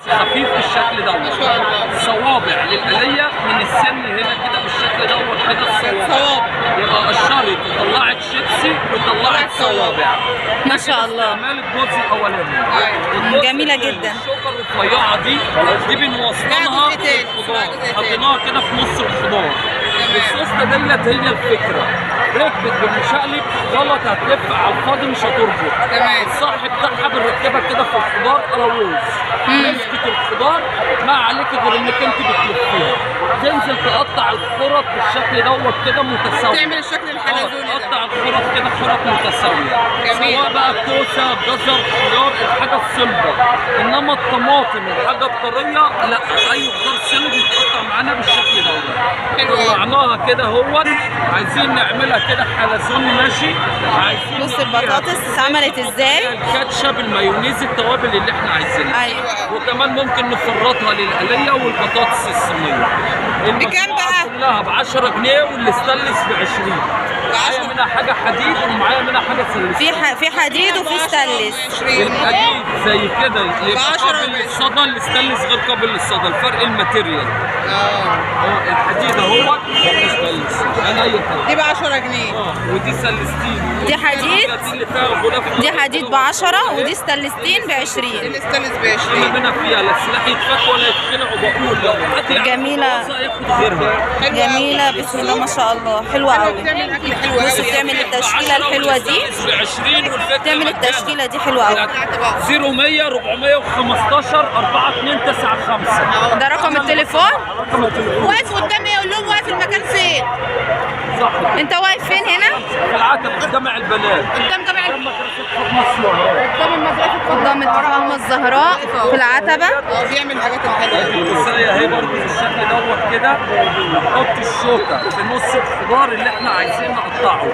خفيف بالشكل دوت. صوابع للآلية من السن هنا كده بالشكل دوت كده الصوابع. يبقى قشرت وطلعت شيبسي وطلعت صوابع. ما شاء الله. استعمال الجزء الاولاني. جميلة جدا. الشوكه الرفيعه دي بنوصلها الخضار، حطيناها كده في نص الخضار. الصوص ديت هي الفكره. ركبت بالمشقلب غلط هتلف على الفاضي مش هتربط. الصح بتاعها بنركبها كده في الخضار قلاووز. مسكت الخضار ما عليك غير انك انت بتلفيها. تنزل تقطع الخرط بالشكل دوت كده متساوي. تعمل الشكل الحلزوني ده. تقطع الخرط كده خرط متساويه. سواء بقى كوسه، جزر، خيار، الحاجه الصلبه. انما الطماطم الحاجه الطريه لا، اي خضار صلب يتقطع معانا بالشكل دوت. طلعناها كده اهوت. عايزين نعملها كده حلزون ماشي. عايزين بص البطاطس اتعملت ازاي؟ الكاتشب، المايونيز، التوابل اللي احنا عايزينها. ايوه. وكمان ممكن نفرطها للآلية والبطاطس الصينية. بكام بقى؟ كلها ب 10 جنيه والاستانلس ب 20. معايا منها حاجة حديد ومعايا منها حاجة سلس. في حديد وفي ستانلس. الحديد زي كده يبقى قابل للصدى، الاستانلس غير قابل للصدى، الفرق الماتيريال. الحديد اهوت والستانلس. انا اي حاجة. دي ب 10 جنيه. ودي سلستين. دي حديد. دي حديد ب 10 ودي ستانلستين ب 20. الاستانلس ب 20. هنا فيها لا سلاح يتفك ولا يتخلع. وبقول لو حد جميلة. ياخد غيرها. جميلة بسم الله ما شاء الله. حلوة قوي. بتعمل اكل حلو بص قوي. بتعمل التشكيلة الحلوة دي. بتعمل التشكيلة دي حلوة قوي. 0100 415 4295. ده رقم التليفون. رقم التليفون. واقف قدامي يقول لهم واقف المكان فين؟ صح. انت واقف فين هنا؟ في العتبة جامع البنات. قدام جامع قدام مدرسة قدام المدرسة. قدام الفخامة الزهراء في العتبة. بيعمل الحاجات الحلوة. الكوساية اهي برضه بالشكل دوت كده. نحط الشوكة في نص الخضار اللي احنا عايزين نقطعه.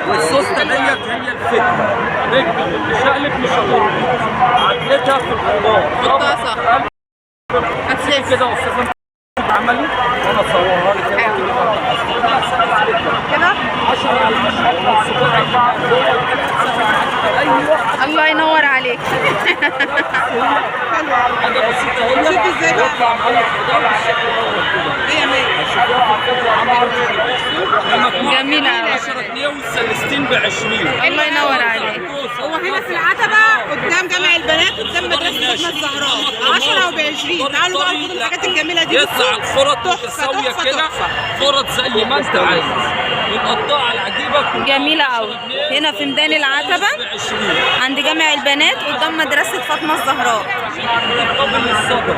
والصوص ديت هي الفكرة. ركبت المشقلب مش هتربط. عدلتها في الخضار. الطاسة. هتلاقي كده يا استاذ عملي وانا اصورها لك كده. كده 10 على 10. ايوه الله ينور عليك. حاجه بسيطه اهي. شوف ازاي بقى. يطلع معانا الخضار بالشكل دوت كده. 100. جميلة 10 جنيه والسلستين ب 20. الله ينور عليك. هو هنا في العتبة قدام جامع البنات قدام مدرسة فاطمة الزهراء. 10 وب 20. تعالوا بقى خدوا الحاجات الجميلة دي. يطلع الخرط متساويه كده. خرط زي ما انت عايز. متقطعه العجيبه. جميلة قوي. هنا في ميدان العتبة عند جامع البنات قدام مدرسة فاطمة الزهراء. قابل للصدى.